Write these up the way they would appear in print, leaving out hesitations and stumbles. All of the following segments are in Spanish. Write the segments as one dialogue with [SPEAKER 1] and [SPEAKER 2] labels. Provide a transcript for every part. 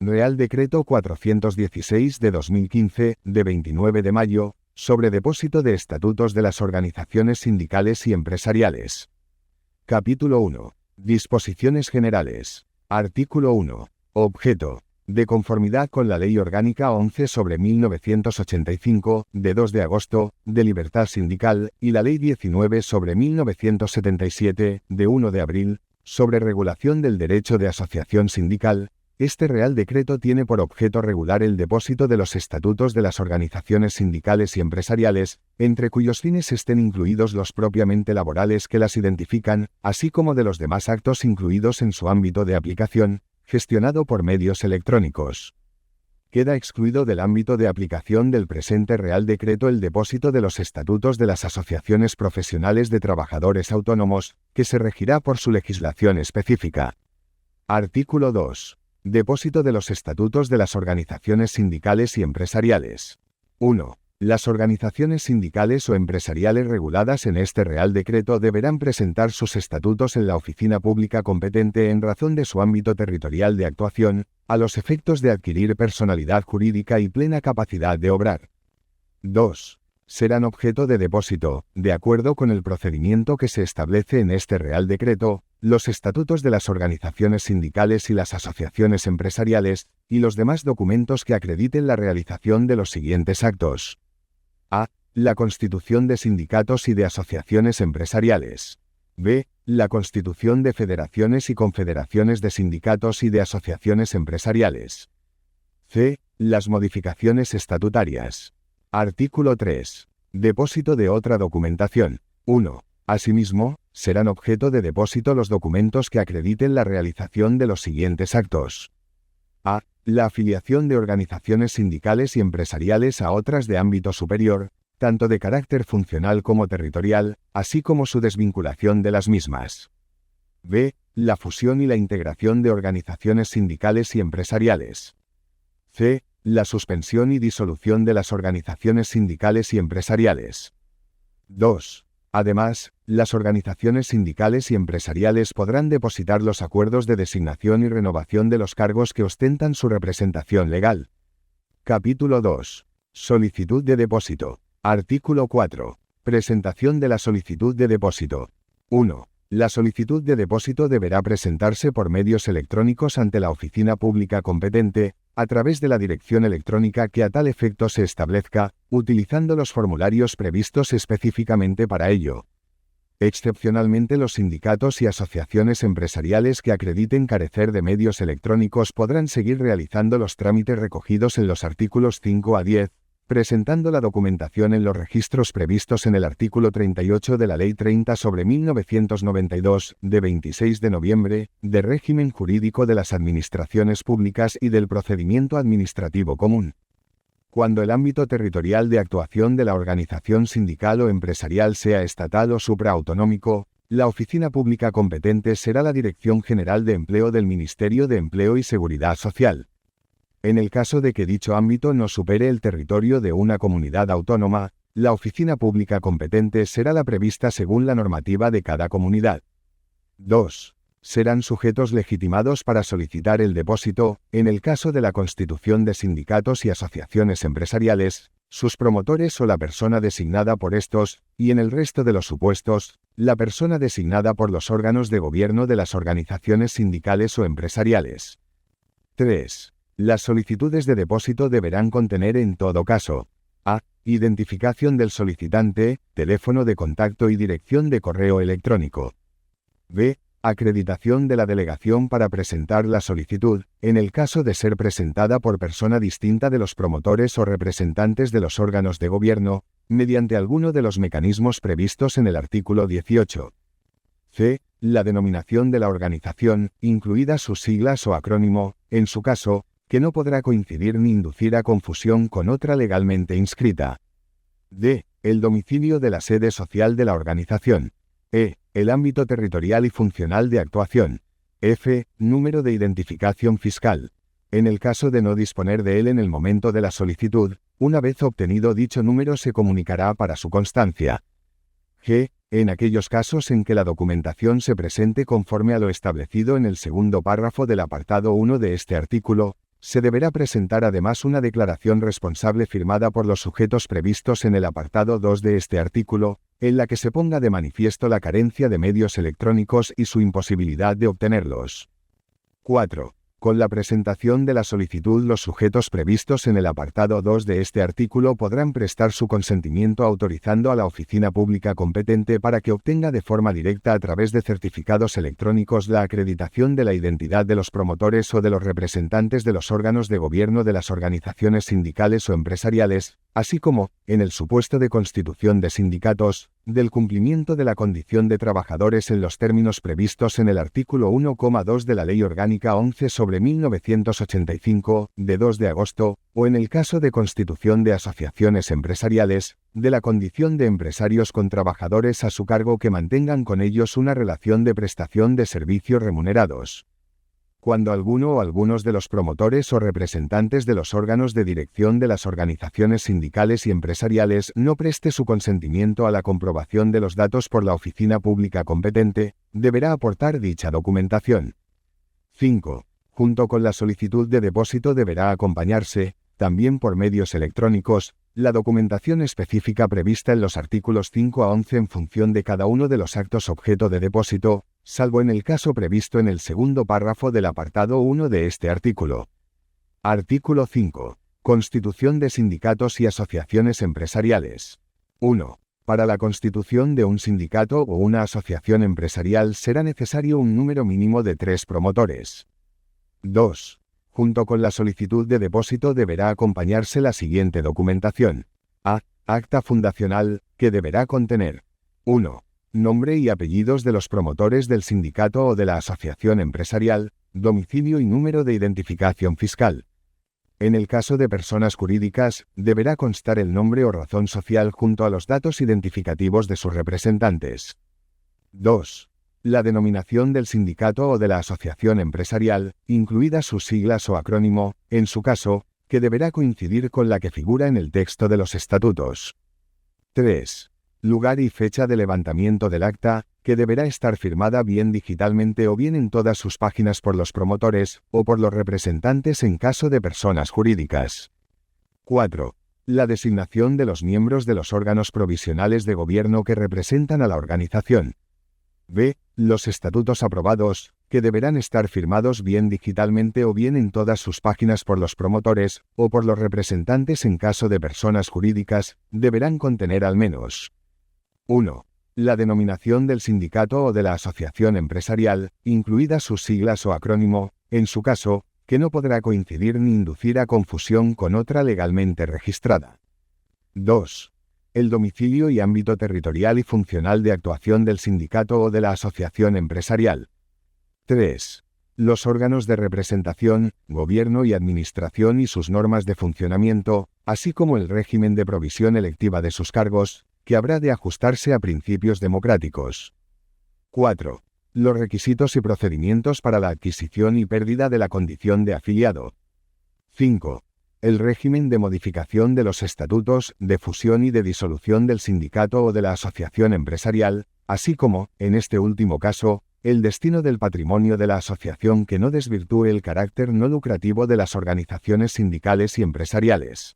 [SPEAKER 1] Real Decreto 416 de 2015, de 29 de mayo, sobre depósito de estatutos de las organizaciones sindicales y empresariales. Capítulo 1. Disposiciones generales. Artículo 1. Objeto. De conformidad con la Ley Orgánica 11/1985, de 2 de agosto, de libertad sindical, y la Ley 19/1977, de 1 de abril, sobre regulación del derecho de asociación sindical, este Real Decreto tiene por objeto regular el depósito de los estatutos de las organizaciones sindicales y empresariales, entre cuyos fines estén incluidos los propiamente laborales que las identifican, así como de los demás actos incluidos en su ámbito de aplicación, gestionado por medios electrónicos. Queda excluido del ámbito de aplicación del presente Real Decreto el depósito de los estatutos de las asociaciones profesionales de trabajadores autónomos, que se regirá por su legislación específica. Artículo 2. Depósito de los estatutos de las organizaciones sindicales y empresariales. 1. Las organizaciones sindicales o empresariales reguladas en este Real Decreto deberán presentar sus estatutos en la oficina pública competente en razón de su ámbito territorial de actuación, a los efectos de adquirir personalidad jurídica y plena capacidad de obrar. 2. Serán objeto de depósito, de acuerdo con el procedimiento que se establece en este Real Decreto, los estatutos de las organizaciones sindicales y las asociaciones empresariales, y los demás documentos que acrediten la realización de los siguientes actos. A. La constitución de sindicatos y de asociaciones empresariales. B. La constitución de federaciones y confederaciones de sindicatos y de asociaciones empresariales. C. Las modificaciones estatutarias. Artículo 3. Depósito de otra documentación. 1. Asimismo, serán objeto de depósito los documentos que acrediten la realización de los siguientes actos. A. La afiliación de organizaciones sindicales y empresariales a otras de ámbito superior, tanto de carácter funcional como territorial, así como su desvinculación de las mismas. B. La fusión y la integración de organizaciones sindicales y empresariales. C. La suspensión y disolución de las organizaciones sindicales y empresariales. 2. Además, las organizaciones sindicales y empresariales podrán depositar los acuerdos de designación y renovación de los cargos que ostentan su representación legal. Capítulo 2. Solicitud de depósito. Artículo 4. Presentación de la solicitud de depósito. 1. La solicitud de depósito deberá presentarse por medios electrónicos ante la oficina pública competente, a través de la dirección electrónica que a tal efecto se establezca, utilizando los formularios previstos específicamente para ello. Excepcionalmente, los sindicatos y asociaciones empresariales que acrediten carecer de medios electrónicos podrán seguir realizando los trámites recogidos en los artículos 5 a 10, presentando la documentación en los registros previstos en el artículo 38 de la Ley 30/1992, de 26 de noviembre, de régimen jurídico de las administraciones públicas y del procedimiento administrativo común. Cuando el ámbito territorial de actuación de la organización sindical o empresarial sea estatal o supraautonómico, la oficina pública competente será la Dirección General de Empleo del Ministerio de Empleo y Seguridad Social. En el caso de que dicho ámbito no supere el territorio de una comunidad autónoma, la oficina pública competente será la prevista según la normativa de cada comunidad. 2. Serán sujetos legitimados para solicitar el depósito, en el caso de la constitución de sindicatos y asociaciones empresariales, sus promotores o la persona designada por estos, y en el resto de los supuestos, la persona designada por los órganos de gobierno de las organizaciones sindicales o empresariales. 3. Las solicitudes de depósito deberán contener en todo caso: a. Identificación del solicitante, teléfono de contacto y dirección de correo electrónico. b. Acreditación de la delegación para presentar la solicitud, en el caso de ser presentada por persona distinta de los promotores o representantes de los órganos de gobierno, mediante alguno de los mecanismos previstos en el artículo 18. c. La denominación de la organización, incluidas sus siglas o acrónimo, en su caso, que no podrá coincidir ni inducir a confusión con otra legalmente inscrita. d. El domicilio de la sede social de la organización. e. El ámbito territorial y funcional de actuación. f. Número de identificación fiscal. En el caso de no disponer de él en el momento de la solicitud, una vez obtenido dicho número se comunicará para su constancia. g. En aquellos casos en que la documentación se presente conforme a lo establecido en el segundo párrafo del apartado 1 de este artículo, Se deberá presentar además una declaración responsable firmada por los sujetos previstos en el apartado 2 de este artículo, en la que se ponga de manifiesto la carencia de medios electrónicos y su imposibilidad de obtenerlos. 4. Con la presentación de la solicitud, los sujetos previstos en el apartado 2 de este artículo podrán prestar su consentimiento autorizando a la oficina pública competente para que obtenga de forma directa a través de certificados electrónicos la acreditación de la identidad de los promotores o de los representantes de los órganos de gobierno de las organizaciones sindicales o empresariales, así como, en el supuesto de constitución de sindicatos, del cumplimiento de la condición de trabajadores en los términos previstos en el artículo 1,2 de la Ley Orgánica 11/1985, de 2 de agosto, o en el caso de constitución de asociaciones empresariales, de la condición de empresarios con trabajadores a su cargo que mantengan con ellos una relación de prestación de servicios remunerados. Cuando alguno o algunos de los promotores o representantes de los órganos de dirección de las organizaciones sindicales y empresariales no preste su consentimiento a la comprobación de los datos por la oficina pública competente, deberá aportar dicha documentación. 5. Junto con la solicitud de depósito deberá acompañarse, también por medios electrónicos, la documentación específica prevista en los artículos 5 a 11 en función de cada uno de los actos objeto de depósito, salvo en el caso previsto en el segundo párrafo del apartado 1 de este artículo. Artículo 5. Constitución de sindicatos y asociaciones empresariales. 1. Para la constitución de un sindicato o una asociación empresarial será necesario un número mínimo de 3 promotores. 2. Junto con la solicitud de depósito deberá acompañarse la siguiente documentación. A. Acta fundacional, que deberá contener 1. Nombre y apellidos de los promotores del sindicato o de la asociación empresarial, domicilio y número de identificación fiscal. En el caso de personas jurídicas, deberá constar el nombre o razón social junto a los datos identificativos de sus representantes. 2. La denominación del sindicato o de la asociación empresarial, incluidas sus siglas o acrónimo, en su caso, que deberá coincidir con la que figura en el texto de los estatutos. 3. Lugar y fecha de levantamiento del acta, que deberá estar firmada bien digitalmente o bien en todas sus páginas por los promotores, o por los representantes en caso de personas jurídicas. 4. La designación de los miembros de los órganos provisionales de gobierno que representan a la organización. B. Los estatutos aprobados, que deberán estar firmados bien digitalmente o bien en todas sus páginas por los promotores, o por los representantes en caso de personas jurídicas, deberán contener al menos 1. La denominación del sindicato o de la asociación empresarial, incluidas sus siglas o acrónimo, en su caso, que no podrá coincidir ni inducir a confusión con otra legalmente registrada. 2. El domicilio y ámbito territorial y funcional de actuación del sindicato o de la asociación empresarial. 3. Los órganos de representación, gobierno y administración y sus normas de funcionamiento, así como el régimen de provisión electiva de sus cargos, que habrá de ajustarse a principios democráticos. 4. Los requisitos y procedimientos para la adquisición y pérdida de la condición de afiliado. 5. El régimen de modificación de los estatutos, de fusión y de disolución del sindicato o de la asociación empresarial, así como, en este último caso, el destino del patrimonio de la asociación que no desvirtúe el carácter no lucrativo de las organizaciones sindicales y empresariales.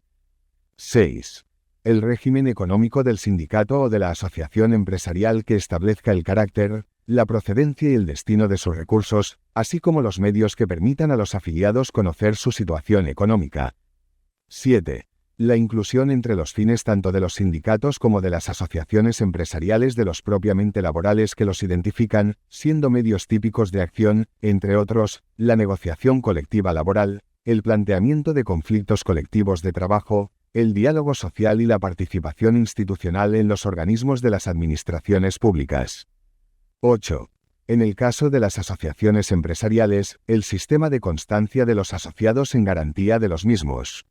[SPEAKER 1] 6. El régimen económico del sindicato o de la asociación empresarial que establezca el carácter, la procedencia y el destino de sus recursos, así como los medios que permitan a los afiliados conocer su situación económica. 7. La inclusión entre los fines tanto de los sindicatos como de las asociaciones empresariales de los propiamente laborales que los identifican, siendo medios típicos de acción, entre otros, la negociación colectiva laboral, el planteamiento de conflictos colectivos de trabajo, el diálogo social y la participación institucional en los organismos de las administraciones públicas. 8. En el caso de las asociaciones empresariales, el sistema de constancia de los asociados en garantía de los mismos.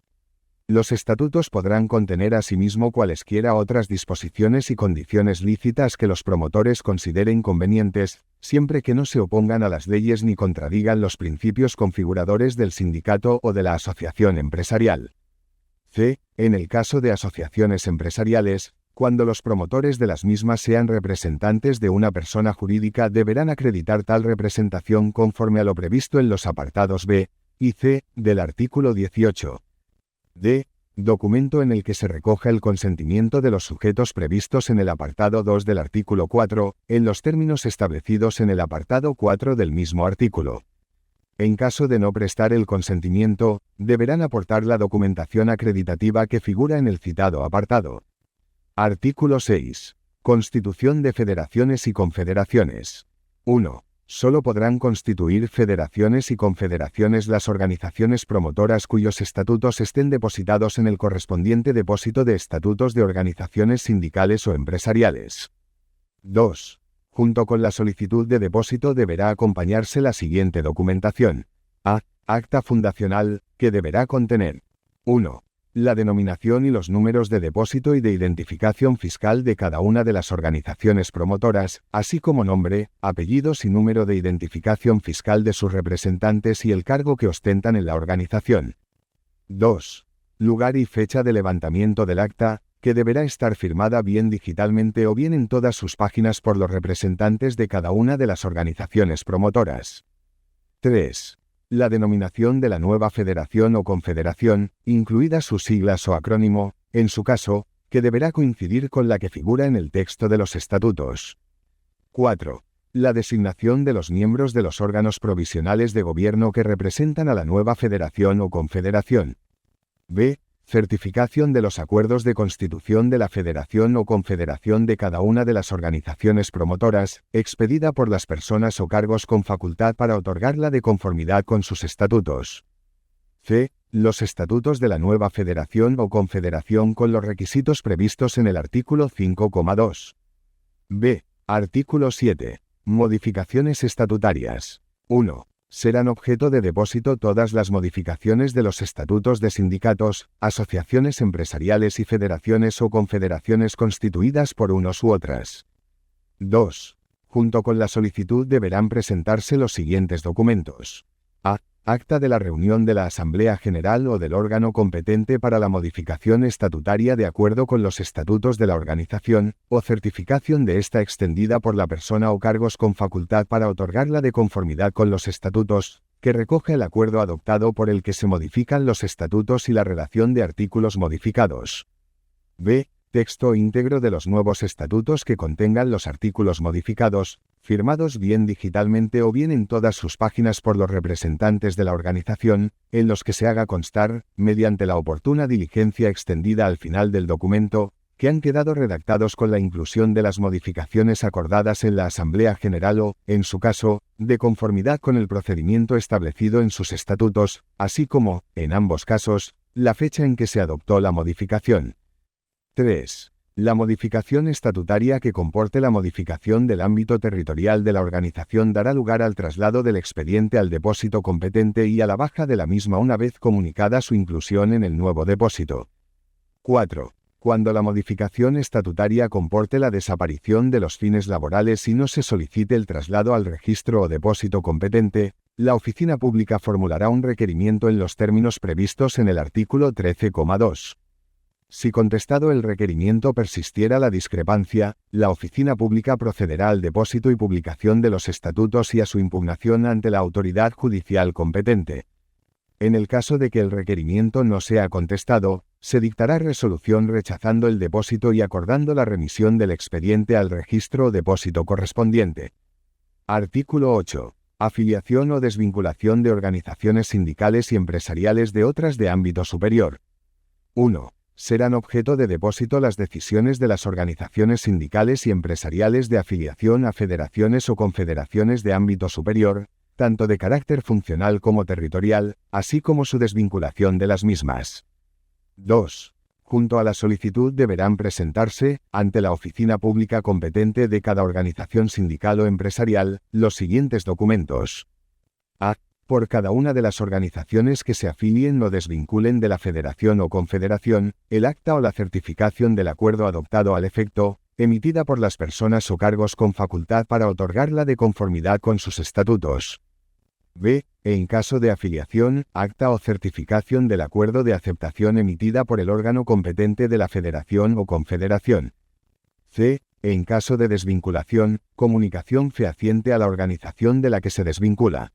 [SPEAKER 1] Los estatutos podrán contener asimismo cualesquiera otras disposiciones y condiciones lícitas que los promotores consideren convenientes, siempre que no se opongan a las leyes ni contradigan los principios configuradores del sindicato o de la asociación empresarial. C. En el caso de asociaciones empresariales, cuando los promotores de las mismas sean representantes de una persona jurídica deberán acreditar tal representación conforme a lo previsto en los apartados B, y c. del artículo 18. d. Documento en el que se recoja el consentimiento de los sujetos previstos en el apartado 2 del artículo 4, en los términos establecidos en el apartado 4 del mismo artículo. En caso de no prestar el consentimiento, deberán aportar la documentación acreditativa que figura en el citado apartado. Artículo 6. Constitución de federaciones y confederaciones. 1. Solo podrán constituir federaciones y confederaciones las organizaciones promotoras cuyos estatutos estén depositados en el correspondiente depósito de estatutos de organizaciones sindicales o empresariales. 2. Junto con la solicitud de depósito deberá acompañarse la siguiente documentación. A. Acta fundacional, que deberá contener 1. La denominación y los números de depósito y de identificación fiscal de cada una de las organizaciones promotoras, así como nombre, apellidos y número de identificación fiscal de sus representantes y el cargo que ostentan en la organización. 2. Lugar y fecha de levantamiento del acta, que deberá estar firmada bien digitalmente o bien en todas sus páginas por los representantes de cada una de las organizaciones promotoras. 3. La denominación de la nueva federación o confederación, incluidas sus siglas o acrónimo, en su caso, que deberá coincidir con la que figura en el texto de los estatutos. 4. La designación de los miembros de los órganos provisionales de gobierno que representan a la nueva federación o confederación. B. Certificación de los acuerdos de constitución de la federación o confederación de cada una de las organizaciones promotoras, expedida por las personas o cargos con facultad para otorgarla de conformidad con sus estatutos. C. Los estatutos de la nueva federación o confederación con los requisitos previstos en el artículo 5,2. B. Artículo 7. Modificaciones estatutarias. 1. Serán objeto de depósito todas las modificaciones de los estatutos de sindicatos, asociaciones empresariales y federaciones o confederaciones constituidas por unos u otras. 2. Junto con la solicitud deberán presentarse los siguientes documentos. A. Acta de la reunión de la Asamblea General o del órgano competente para la modificación estatutaria de acuerdo con los estatutos de la organización, o certificación de esta extendida por la persona o cargos con facultad para otorgarla de conformidad con los estatutos, que recoge el acuerdo adoptado por el que se modifican los estatutos y la relación de artículos modificados. B. Texto íntegro de los nuevos estatutos que contengan los artículos modificados, firmados bien digitalmente o bien en todas sus páginas por los representantes de la organización, en los que se haga constar, mediante la oportuna diligencia extendida al final del documento, que han quedado redactados con la inclusión de las modificaciones acordadas en la Asamblea General o, en su caso, de conformidad con el procedimiento establecido en sus estatutos, así como, en ambos casos, la fecha en que se adoptó la modificación. 3. La modificación estatutaria que comporte la modificación del ámbito territorial de la organización dará lugar al traslado del expediente al depósito competente y a la baja de la misma una vez comunicada su inclusión en el nuevo depósito. 4. Cuando la modificación estatutaria comporte la desaparición de los fines laborales y no se solicite el traslado al registro o depósito competente, la oficina pública formulará un requerimiento en los términos previstos en el artículo 13,2. Si contestado el requerimiento persistiera la discrepancia, la oficina pública procederá al depósito y publicación de los estatutos y a su impugnación ante la autoridad judicial competente. En el caso de que el requerimiento no sea contestado, se dictará resolución rechazando el depósito y acordando la remisión del expediente al registro o depósito correspondiente. Artículo 8. Afiliación o desvinculación de organizaciones sindicales y empresariales de otras de ámbito superior. 1. Serán objeto de depósito las decisiones de las organizaciones sindicales y empresariales de afiliación a federaciones o confederaciones de ámbito superior, tanto de carácter funcional como territorial, así como su desvinculación de las mismas. 2. Junto a la solicitud deberán presentarse, ante la oficina pública competente de cada organización sindical o empresarial, los siguientes documentos. A. Por cada una de las organizaciones que se afilien o desvinculen de la federación o confederación, el acta o la certificación del acuerdo adoptado al efecto, emitida por las personas o cargos con facultad para otorgarla de conformidad con sus estatutos. B. En caso de afiliación, acta o certificación del acuerdo de aceptación emitida por el órgano competente de la federación o confederación. C. En caso de desvinculación, comunicación fehaciente a la organización de la que se desvincula.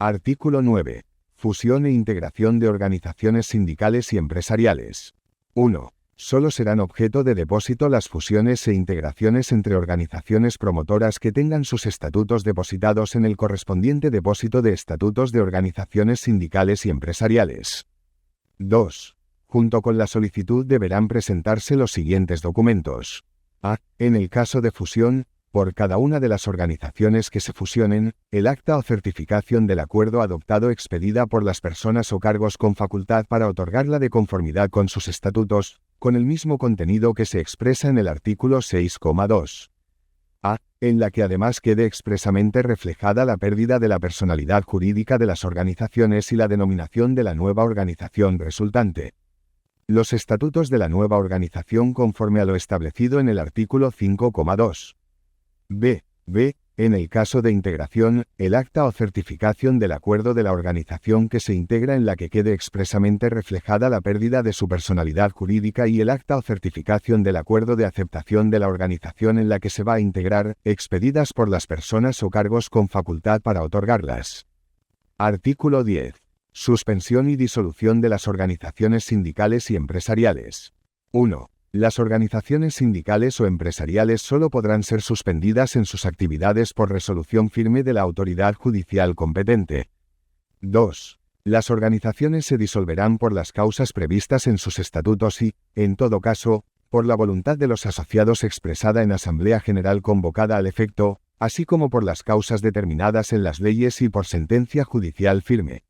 [SPEAKER 1] Artículo 9. Fusión e integración de organizaciones sindicales y empresariales. 1. Solo serán objeto de depósito las fusiones e integraciones entre organizaciones promotoras que tengan sus estatutos depositados en el correspondiente depósito de estatutos de organizaciones sindicales y empresariales. 2. Junto con la solicitud deberán presentarse los siguientes documentos. A. En el caso de fusión, por cada una de las organizaciones que se fusionen, el acta o certificación del acuerdo adoptado expedida por las personas o cargos con facultad para otorgarla de conformidad con sus estatutos, con el mismo contenido que se expresa en el artículo 6,2. A. En la que además quede expresamente reflejada la pérdida de la personalidad jurídica de las organizaciones y la denominación de la nueva organización resultante. Los estatutos de la nueva organización conforme a lo establecido en el artículo 5,2. B. En el caso de integración, el acta o certificación del acuerdo de la organización que se integra en la que quede expresamente reflejada la pérdida de su personalidad jurídica y el acta o certificación del acuerdo de aceptación de la organización en la que se va a integrar, expedidas por las personas o cargos con facultad para otorgarlas. Artículo 10. Suspensión y disolución de las organizaciones sindicales y empresariales. 1. Las organizaciones sindicales o empresariales solo podrán ser suspendidas en sus actividades por resolución firme de la autoridad judicial competente. 2. Las organizaciones se disolverán por las causas previstas en sus estatutos y, en todo caso, por la voluntad de los asociados expresada en Asamblea General convocada al efecto, así como por las causas determinadas en las leyes y por sentencia judicial firme.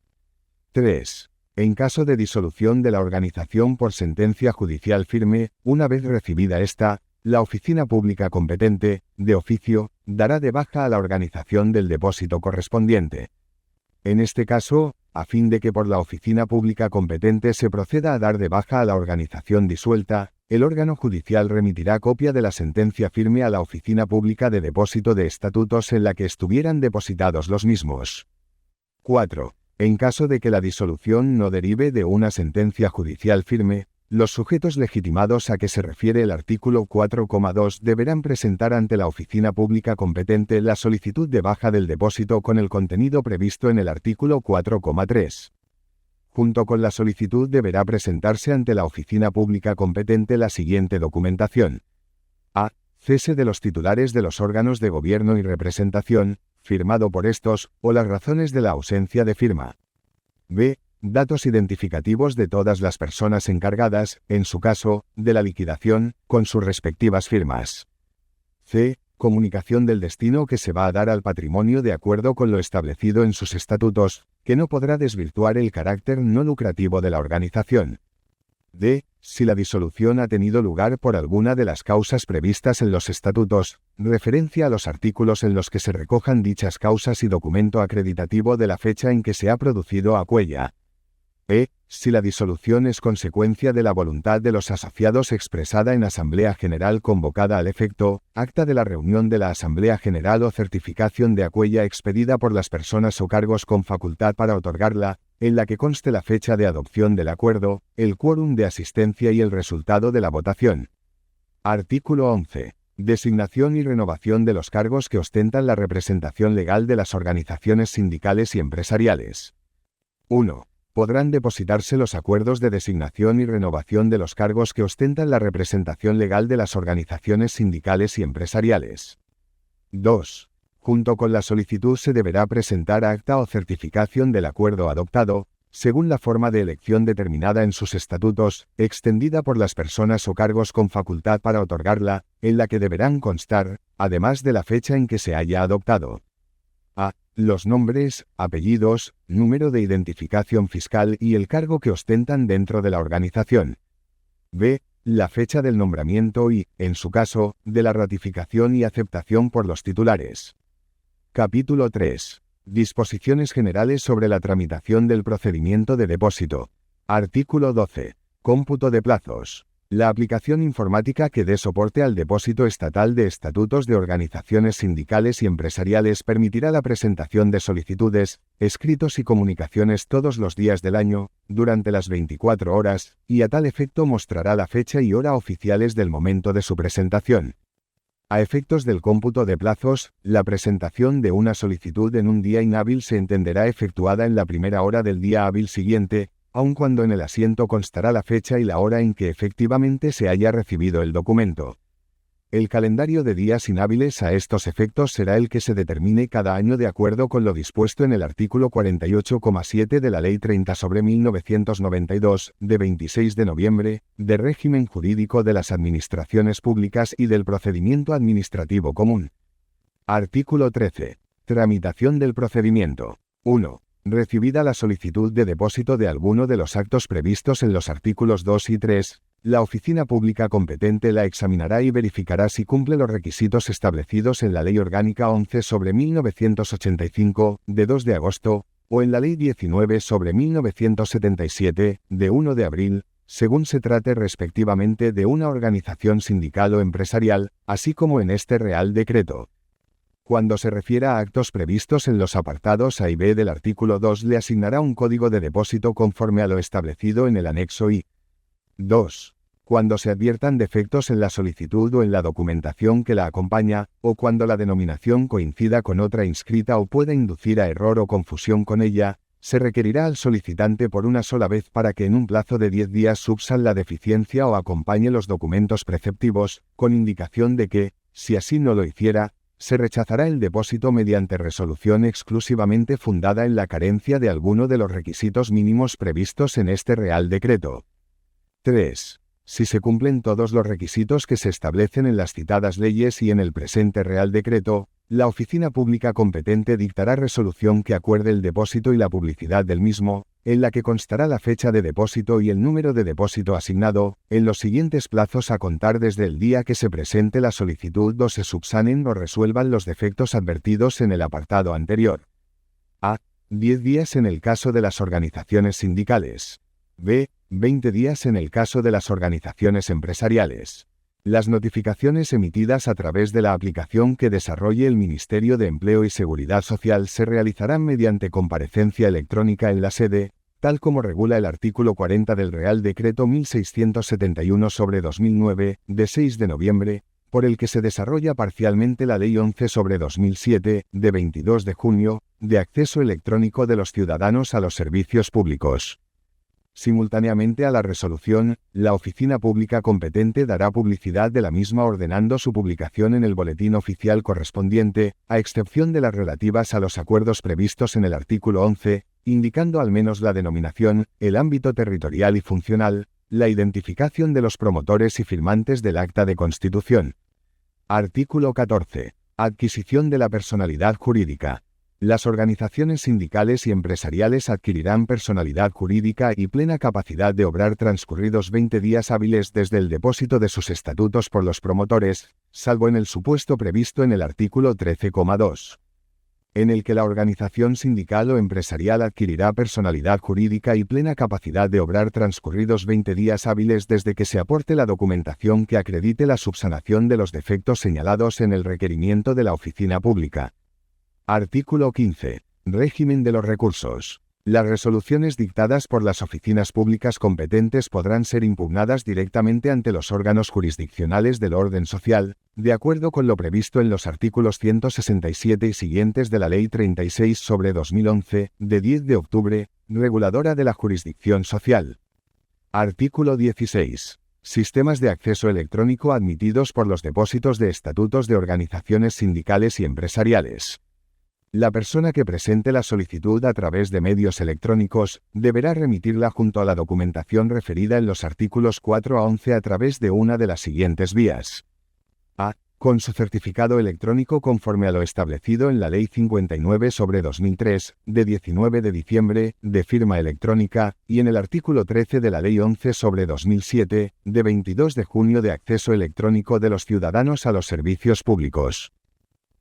[SPEAKER 1] 3. En caso de disolución de la organización por sentencia judicial firme, una vez recibida esta, la oficina pública competente, de oficio, dará de baja a la organización del depósito correspondiente. En este caso, a fin de que por la oficina pública competente se proceda a dar de baja a la organización disuelta, el órgano judicial remitirá copia de la sentencia firme a la oficina pública de depósito de estatutos en la que estuvieran depositados los mismos. 4. En caso de que la disolución no derive de una sentencia judicial firme, los sujetos legitimados a que se refiere el artículo 4,2 deberán presentar ante la oficina pública competente la solicitud de baja del depósito con el contenido previsto en el artículo 4,3. Junto con la solicitud deberá presentarse ante la oficina pública competente la siguiente documentación. A. Cese de los titulares de los órganos de gobierno y representación, firmado por estos, o las razones de la ausencia de firma. B. Datos identificativos de todas las personas encargadas, en su caso, de la liquidación, con sus respectivas firmas. C. Comunicación del destino que se va a dar al patrimonio de acuerdo con lo establecido en sus estatutos, que no podrá desvirtuar el carácter no lucrativo de la organización. D. Si la disolución ha tenido lugar por alguna de las causas previstas en los estatutos, referencia a los artículos en los que se recojan dichas causas y documento acreditativo de la fecha en que se ha producido aquella. E. Si la disolución es consecuencia de la voluntad de los asociados expresada en Asamblea General convocada al efecto, acta de la reunión de la Asamblea General o certificación de aquella expedida por las personas o cargos con facultad para otorgarla, en la que conste la fecha de adopción del acuerdo, el quórum de asistencia y el resultado de la votación. Artículo 11. Designación y renovación de los cargos que ostentan la representación legal de las organizaciones sindicales y empresariales. 1. Podrán depositarse los acuerdos de designación y renovación de los cargos que ostentan la representación legal de las organizaciones sindicales y empresariales. 2. Junto con la solicitud se deberá presentar acta o certificación del acuerdo adoptado, según la forma de elección determinada en sus estatutos, extendida por las personas o cargos con facultad para otorgarla, en la que deberán constar, además de la fecha en que se haya adoptado. A. Los nombres, apellidos, número de identificación fiscal y el cargo que ostentan dentro de la organización. B. La fecha del nombramiento y, en su caso, de la ratificación y aceptación por los titulares. Capítulo 3. Disposiciones generales sobre la tramitación del procedimiento de depósito. Artículo 12. Cómputo de plazos. La aplicación informática que dé soporte al depósito estatal de estatutos de organizaciones sindicales y empresariales permitirá la presentación de solicitudes, escritos y comunicaciones todos los días del año, durante las 24 horas, y a tal efecto mostrará la fecha y hora oficiales del momento de su presentación. A efectos del cómputo de plazos, la presentación de una solicitud en un día inhábil se entenderá efectuada en la primera hora del día hábil siguiente, aun cuando en el asiento constará la fecha y la hora en que efectivamente se haya recibido el documento. El calendario de días inhábiles a estos efectos será el que se determine cada año de acuerdo con lo dispuesto en el artículo 48,7 de la Ley 30/1992, de 26 de noviembre, de régimen jurídico de las administraciones públicas y del procedimiento administrativo común. Artículo 13. Tramitación del procedimiento. 1. Recibida la solicitud de depósito de alguno de los actos previstos en los artículos 2 y 3, la oficina pública competente la examinará y verificará si cumple los requisitos establecidos en la Ley Orgánica 11/1985, de 2 de agosto, o en la Ley 19/1977, de 1 de abril, según se trate respectivamente de una organización sindical o empresarial, así como en este Real Decreto. Cuando se refiera a actos previstos en los apartados A y B del artículo 2, le asignará un código de depósito conforme a lo establecido en el anexo I. 2. Cuando se adviertan defectos en la solicitud o en la documentación que la acompaña, o cuando la denominación coincida con otra inscrita o pueda inducir a error o confusión con ella, se requerirá al solicitante por una sola vez para que en un plazo de 10 días subsan la deficiencia o acompañe los documentos preceptivos, con indicación de que, si así no lo hiciera, se rechazará el depósito mediante resolución exclusivamente fundada en la carencia de alguno de los requisitos mínimos previstos en este Real Decreto. 3. Si se cumplen todos los requisitos que se establecen en las citadas leyes y en el presente Real Decreto, la oficina pública competente dictará resolución que acuerde el depósito y la publicidad del mismo, en la que constará la fecha de depósito y el número de depósito asignado, en los siguientes plazos a contar desde el día que se presente la solicitud o se subsanen o resuelvan los defectos advertidos en el apartado anterior. A. 10 días en el caso de las organizaciones sindicales. B. 20 días en el caso de las organizaciones empresariales. Las notificaciones emitidas a través de la aplicación que desarrolle el Ministerio de Empleo y Seguridad Social se realizarán mediante comparecencia electrónica en la sede, tal como regula el artículo 40 del Real Decreto 1671/2009, de 6 de noviembre, por el que se desarrolla parcialmente la Ley 11/2007, de 22 de junio, de acceso electrónico de los ciudadanos a los servicios públicos. Simultáneamente a la resolución, la oficina pública competente dará publicidad de la misma ordenando su publicación en el boletín oficial correspondiente, a excepción de las relativas a los acuerdos previstos en el artículo 11, indicando al menos la denominación, el ámbito territorial y funcional, la identificación de los promotores y firmantes del acta de constitución. Artículo 14. Adquisición de la personalidad jurídica. Las organizaciones sindicales y empresariales adquirirán personalidad jurídica y plena capacidad de obrar transcurridos 20 días hábiles desde el depósito de sus estatutos por los promotores, salvo en el supuesto previsto en el artículo 13,2. En el que la organización sindical o empresarial adquirirá personalidad jurídica y plena capacidad de obrar transcurridos 20 días hábiles desde que se aporte la documentación que acredite la subsanación de los defectos señalados en el requerimiento de la oficina pública. Artículo 15. Régimen de los recursos. Las resoluciones dictadas por las oficinas públicas competentes podrán ser impugnadas directamente ante los órganos jurisdiccionales del orden social, de acuerdo con lo previsto en los artículos 167 y siguientes de la Ley 36/2011, de 10 de octubre, reguladora de la jurisdicción social. Artículo 16. Sistemas de acceso electrónico admitidos por los depósitos de estatutos de organizaciones sindicales y empresariales. La persona que presente la solicitud a través de medios electrónicos deberá remitirla junto a la documentación referida en los artículos 4 a 11 a través de una de las siguientes vías. A. Con su certificado electrónico conforme a lo establecido en la Ley 59/2003, de 19 de diciembre, de firma electrónica, y en el artículo 13 de la Ley 11/2007, de 22 de junio de acceso electrónico de los ciudadanos a los servicios públicos.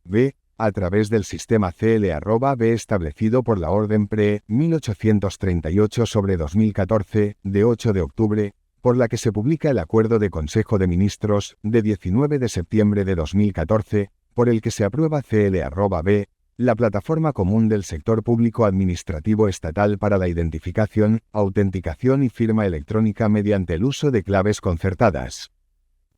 [SPEAKER 1] B. A través del sistema CL@B establecido por la Orden Pre. 1838/2014, de 8 de octubre, por la que se publica el Acuerdo de Consejo de Ministros, de 19 de septiembre de 2014, por el que se aprueba CL@B, la plataforma común del sector público administrativo estatal para la identificación, autenticación y firma electrónica mediante el uso de claves concertadas.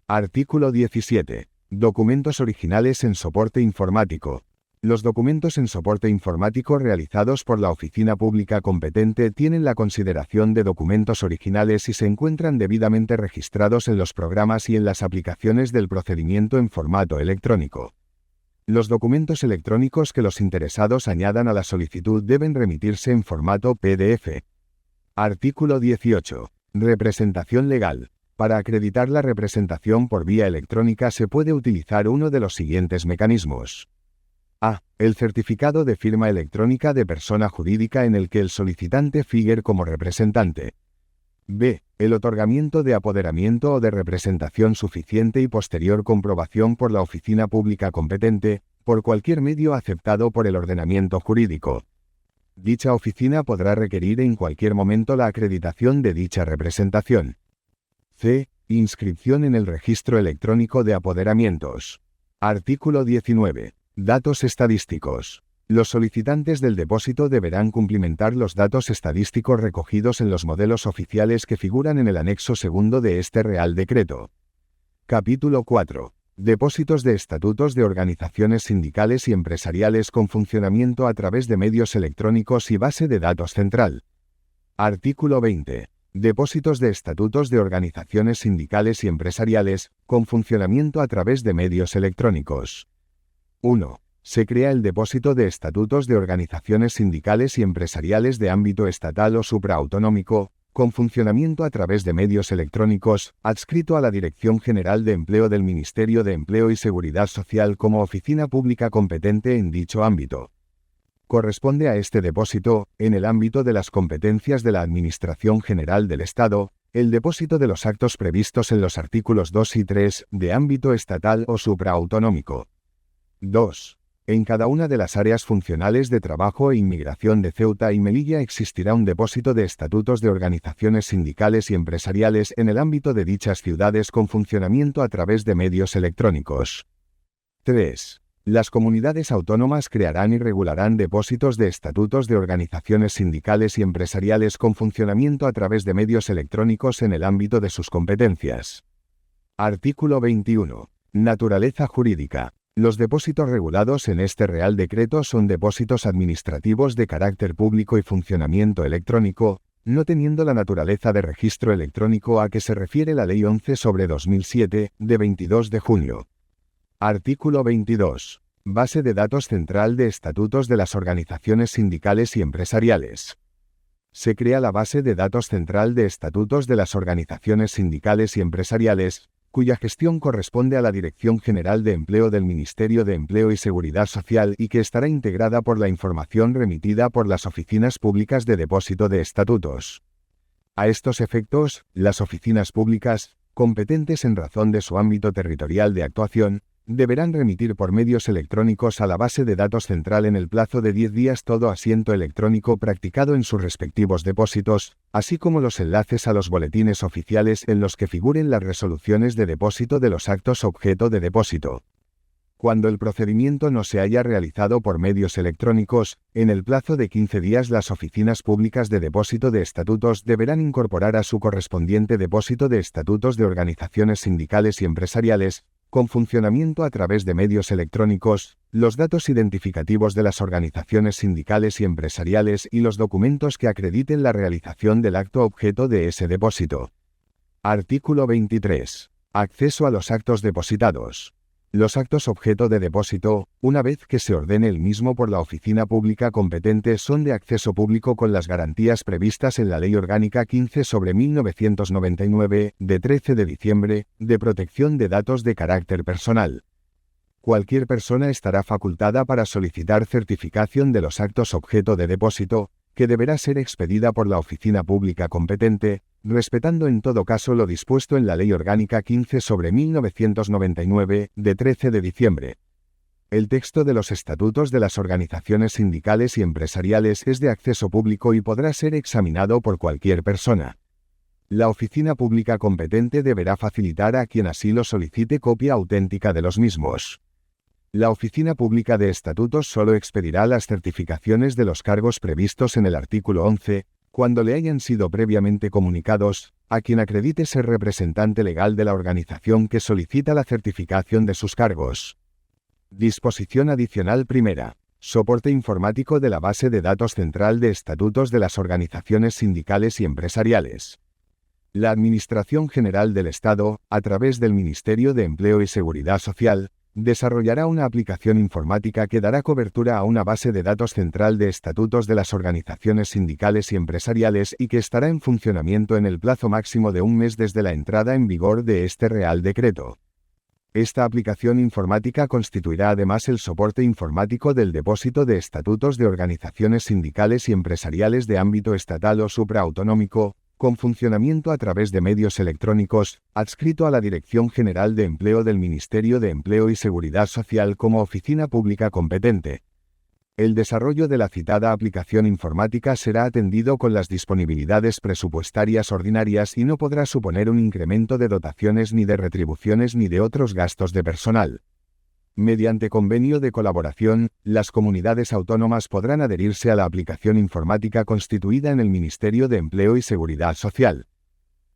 [SPEAKER 1] Artículo 17. Documentos originales en soporte informático. Los documentos en soporte informático realizados por la oficina pública competente tienen la consideración de documentos originales y se encuentran debidamente registrados en los programas y en las aplicaciones del procedimiento en formato electrónico. Los documentos electrónicos que los interesados añadan a la solicitud deben remitirse en formato PDF. Artículo 18. Representación legal. Para acreditar la representación por vía electrónica se puede utilizar uno de los siguientes mecanismos. A. El certificado de firma electrónica de persona jurídica en el que el solicitante figure como representante. B. El otorgamiento de apoderamiento o de representación suficiente y posterior comprobación por la oficina pública competente, por cualquier medio aceptado por el ordenamiento jurídico. Dicha oficina podrá requerir en cualquier momento la acreditación de dicha representación. C. Inscripción en el registro electrónico de apoderamientos. Artículo 19. Datos estadísticos. Los solicitantes del depósito deberán cumplimentar los datos estadísticos recogidos en los modelos oficiales que figuran en el anexo segundo de este Real Decreto. Capítulo 4. Depósitos de estatutos de organizaciones sindicales y empresariales con funcionamiento a través de medios electrónicos y base de datos central. Artículo 20. Depósitos de estatutos de organizaciones sindicales y empresariales, con funcionamiento a través de medios electrónicos. 1. Se crea el depósito de estatutos de organizaciones sindicales y empresariales de ámbito estatal o supraautonómico, con funcionamiento a través de medios electrónicos, adscrito a la Dirección General de Empleo del Ministerio de Empleo y Seguridad Social como oficina pública competente en dicho ámbito. Corresponde a este depósito, en el ámbito de las competencias de la Administración General del Estado, el depósito de los actos previstos en los artículos 2 y 3, de ámbito estatal o supraautonómico. 2. En cada una de las áreas funcionales de trabajo e inmigración de Ceuta y Melilla existirá un depósito de estatutos de organizaciones sindicales y empresariales en el ámbito de dichas ciudades con funcionamiento a través de medios electrónicos. 3. Las comunidades autónomas crearán y regularán depósitos de estatutos de organizaciones sindicales y empresariales con funcionamiento a través de medios electrónicos en el ámbito de sus competencias. Artículo 21. Naturaleza jurídica. Los depósitos regulados en este Real Decreto son depósitos administrativos de carácter público y funcionamiento electrónico, no teniendo la naturaleza de registro electrónico a que se refiere la Ley 11/2007, de 22 de junio. Artículo 22. Base de datos central de estatutos de las organizaciones sindicales y empresariales. Se crea la base de datos central de estatutos de las organizaciones sindicales y empresariales, cuya gestión corresponde a la Dirección General de Empleo del Ministerio de Empleo y Seguridad Social y que estará integrada por la información remitida por las oficinas públicas de depósito de estatutos. A estos efectos, las oficinas públicas, competentes en razón de su ámbito territorial de actuación, deberán remitir por medios electrónicos a la base de datos central en el plazo de 10 días todo asiento electrónico practicado en sus respectivos depósitos, así como los enlaces a los boletines oficiales en los que figuren las resoluciones de depósito de los actos objeto de depósito. Cuando el procedimiento no se haya realizado por medios electrónicos, en el plazo de 15 días las oficinas públicas de depósito de estatutos deberán incorporar a su correspondiente depósito de estatutos de organizaciones sindicales y empresariales, con funcionamiento a través de medios electrónicos, los datos identificativos de las organizaciones sindicales y empresariales y los documentos que acrediten la realización del acto objeto de ese depósito. Artículo 23. Acceso a los actos depositados. Los actos objeto de depósito, una vez que se ordene el mismo por la oficina pública competente, son de acceso público con las garantías previstas en la Ley Orgánica 15/1999, de 13 de diciembre, de protección de datos de carácter personal. Cualquier persona estará facultada para solicitar certificación de los actos objeto de depósito, que deberá ser expedida por la oficina pública competente, respetando en todo caso lo dispuesto en la Ley Orgánica 15/1999, de 13 de diciembre. El texto de los estatutos de las organizaciones sindicales y empresariales es de acceso público y podrá ser examinado por cualquier persona. La oficina pública competente deberá facilitar a quien así lo solicite copia auténtica de los mismos. La Oficina Pública de Estatutos solo expedirá las certificaciones de los cargos previstos en el artículo 11, cuando le hayan sido previamente comunicados, a quien acredite ser representante legal de la organización que solicita la certificación de sus cargos. Disposición adicional primera. Soporte informático de la base de datos central de estatutos de las organizaciones sindicales y empresariales. La Administración General del Estado, a través del Ministerio de Empleo y Seguridad Social, desarrollará una aplicación informática que dará cobertura a una base de datos central de estatutos de las organizaciones sindicales y empresariales y que estará en funcionamiento en el plazo máximo de un mes desde la entrada en vigor de este Real Decreto. Esta aplicación informática constituirá además el soporte informático del depósito de estatutos de organizaciones sindicales y empresariales de ámbito estatal o supraautonómico, con funcionamiento a través de medios electrónicos, adscrito a la Dirección General de Empleo del Ministerio de Empleo y Seguridad Social como oficina pública competente. El desarrollo de la citada aplicación informática será atendido con las disponibilidades presupuestarias ordinarias y no podrá suponer un incremento de dotaciones ni de retribuciones ni de otros gastos de personal. Mediante convenio de colaboración, las comunidades autónomas podrán adherirse a la aplicación informática constituida en el Ministerio de Empleo y Seguridad Social.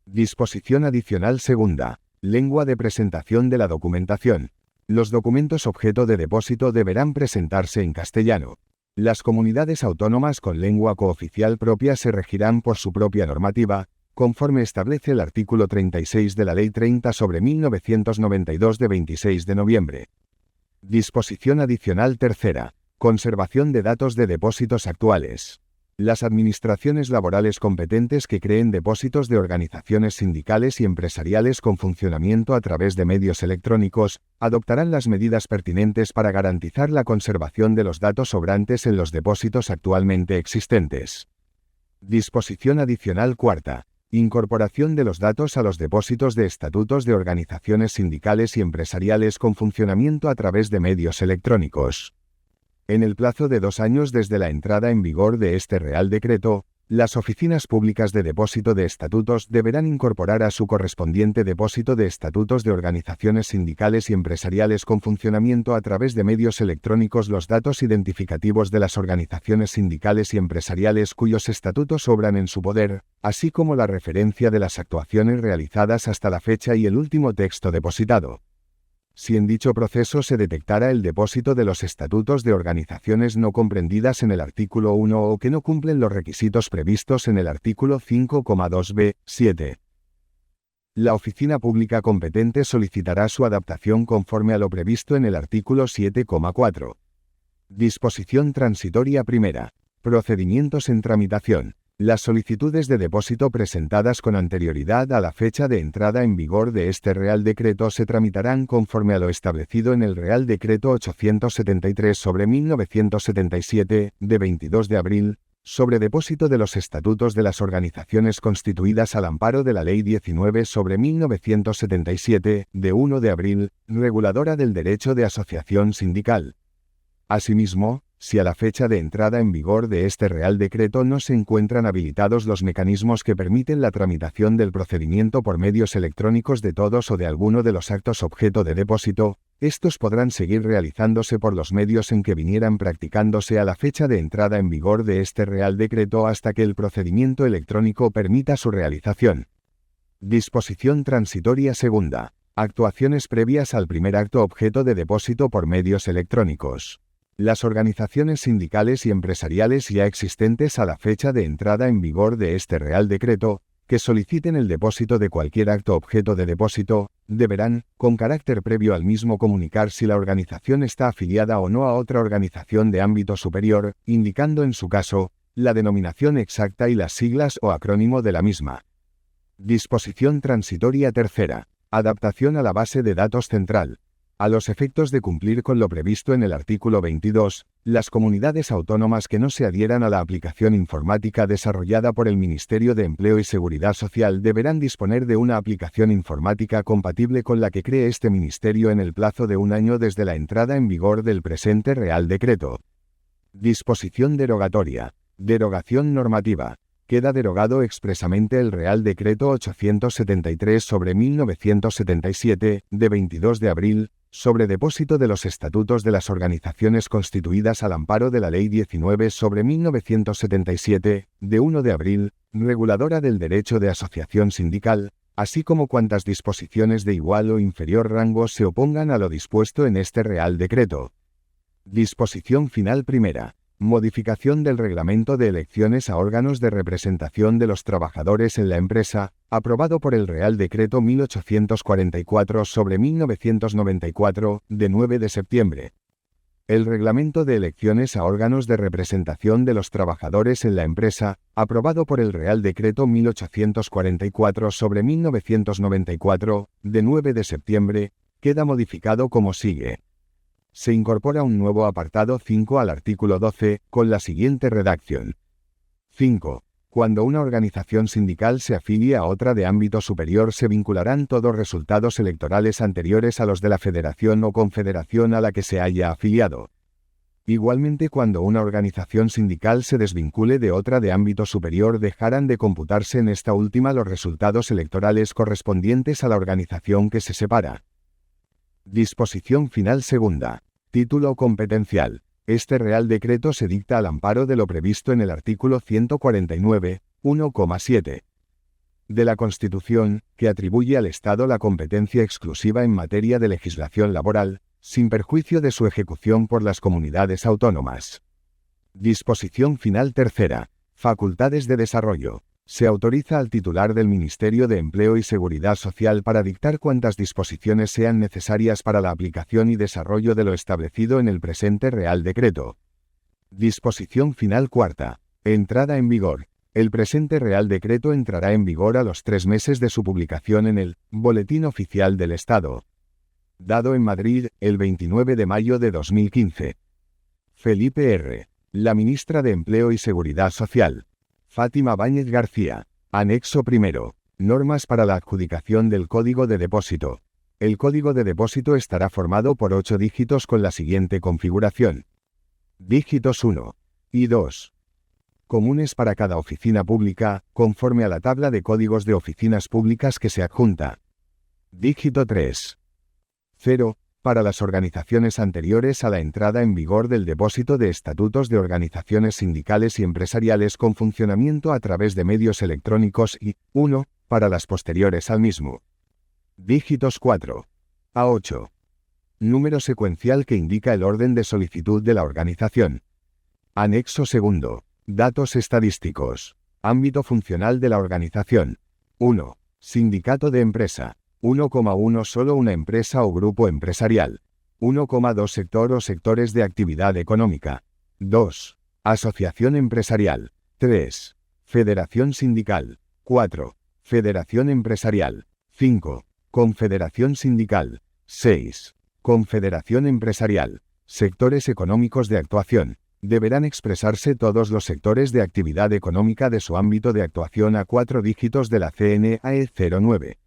[SPEAKER 1] Disposición adicional segunda. Lengua de presentación de la documentación. Los documentos objeto de depósito deberán presentarse en castellano. Las comunidades autónomas con lengua cooficial propia se regirán por su propia normativa, conforme establece el artículo 36 de la Ley 30/1992 de 26 de noviembre. Disposición adicional tercera. Conservación de datos de depósitos actuales. Las administraciones laborales competentes que creen depósitos de organizaciones sindicales y empresariales con funcionamiento a través de medios electrónicos, adoptarán las medidas pertinentes para garantizar la conservación de los datos sobrantes en los depósitos actualmente existentes. Disposición adicional cuarta. Incorporación de los datos a los depósitos de estatutos de organizaciones sindicales y empresariales con funcionamiento a través de medios electrónicos. En el plazo de 2 años desde la entrada en vigor de este Real Decreto, las oficinas públicas de depósito de estatutos deberán incorporar a su correspondiente depósito de estatutos de organizaciones sindicales y empresariales con funcionamiento a través de medios electrónicos los datos identificativos de las organizaciones sindicales y empresariales cuyos estatutos obran en su poder, así como la referencia de las actuaciones realizadas hasta la fecha y el último texto depositado. Si en dicho proceso se detectara el depósito de los estatutos de organizaciones no comprendidas en el artículo 1 o que no cumplen los requisitos previstos en el artículo 5,2b, 7. La oficina pública competente solicitará su adaptación conforme a lo previsto en el artículo 7,4. Disposición transitoria primera. Procedimientos en tramitación. Las solicitudes de depósito presentadas con anterioridad a la fecha de entrada en vigor de este Real Decreto se tramitarán conforme a lo establecido en el Real Decreto 873/1977, de 22 de abril, sobre depósito de los estatutos de las organizaciones constituidas al amparo de la Ley 19/1977, de 1 de abril, reguladora del derecho de asociación sindical. Asimismo, si a la fecha de entrada en vigor de este Real Decreto no se encuentran habilitados los mecanismos que permiten la tramitación del procedimiento por medios electrónicos de todos o de alguno de los actos objeto de depósito, estos podrán seguir realizándose por los medios en que vinieran practicándose a la fecha de entrada en vigor de este Real Decreto hasta que el procedimiento electrónico permita su realización. Disposición transitoria segunda. Actuaciones previas al primer acto objeto de depósito por medios electrónicos. Las organizaciones sindicales y empresariales ya existentes a la fecha de entrada en vigor de este Real Decreto, que soliciten el depósito de cualquier acto objeto de depósito, deberán, con carácter previo al mismo, comunicar si la organización está afiliada o no a otra organización de ámbito superior, indicando en su caso, la denominación exacta y las siglas o acrónimo de la misma. Disposición transitoria tercera. Adaptación a la base de datos central. A los efectos de cumplir con lo previsto en el artículo 22, las comunidades autónomas que no se adhieran a la aplicación informática desarrollada por el Ministerio de Empleo y Seguridad Social deberán disponer de una aplicación informática compatible con la que cree este Ministerio en el plazo de 1 año desde la entrada en vigor del presente Real Decreto. Disposición derogatoria. Derogación normativa. Queda derogado expresamente el Real Decreto 873/1977, de 22 de abril, sobre depósito de los estatutos de las organizaciones constituidas al amparo de la Ley 19/1977, de 1 de abril, reguladora del derecho de asociación sindical, así como cuantas disposiciones de igual o inferior rango se opongan a lo dispuesto en este Real Decreto. Disposición final primera. Modificación del Reglamento de Elecciones a órganos de representación de los trabajadores en la empresa, aprobado por el Real Decreto 1844/1994, de 9 de septiembre. El Reglamento de Elecciones a órganos de representación de los trabajadores en la empresa, aprobado por el Real Decreto 1844/1994, de 9 de septiembre, queda modificado como sigue. Se incorpora un nuevo apartado 5 al artículo 12, con la siguiente redacción. 5. Cuando una organización sindical se afilie a otra de ámbito superior, se vincularán todos resultados electorales anteriores a los de la federación o confederación a la que se haya afiliado. Igualmente, cuando una organización sindical se desvincule de otra de ámbito superior, dejarán de computarse en esta última los resultados electorales correspondientes a la organización que se separa. Disposición final segunda. Título competencial. Este Real Decreto se dicta al amparo de lo previsto en el artículo 149, 1,7 de la Constitución, que atribuye al Estado la competencia exclusiva en materia de legislación laboral, sin perjuicio de su ejecución por las comunidades autónomas. Disposición final tercera. Facultades de desarrollo. Se autoriza al titular del Ministerio de Empleo y Seguridad Social para dictar cuantas disposiciones sean necesarias para la aplicación y desarrollo de lo establecido en el presente Real Decreto. Disposición final cuarta. Entrada en vigor. El presente Real Decreto entrará en vigor a los 3 meses de su publicación en el Boletín Oficial del Estado. Dado en Madrid, el 29 de mayo de 2015. Felipe R., la ministra de Empleo y Seguridad Social. Fátima Báñez García. Anexo primero. Normas para la adjudicación del Código de Depósito. El Código de Depósito estará formado por 8 dígitos con la siguiente configuración. Dígitos 1 y 2. Comunes para cada oficina pública, conforme a la tabla de códigos de oficinas públicas que se adjunta. Dígito 3. 0. Para las organizaciones anteriores a la entrada en vigor del depósito de estatutos de organizaciones sindicales y empresariales con funcionamiento a través de medios electrónicos y 1. Para las posteriores al mismo. Dígitos 4 a 8. Número secuencial que indica el orden de solicitud de la organización. Anexo segundo. Datos estadísticos. Ámbito funcional de la organización. 1. Sindicato de empresa. 1,1 Solo una empresa o grupo empresarial. 1,2 Sector o sectores de actividad económica. 2. Asociación empresarial. 3. Federación sindical. 4. Federación empresarial. 5. Confederación sindical. 6. Confederación empresarial. Sectores económicos de actuación. Deberán expresarse todos los sectores de actividad económica de su ámbito de actuación a 4 dígitos de la CNAE 09.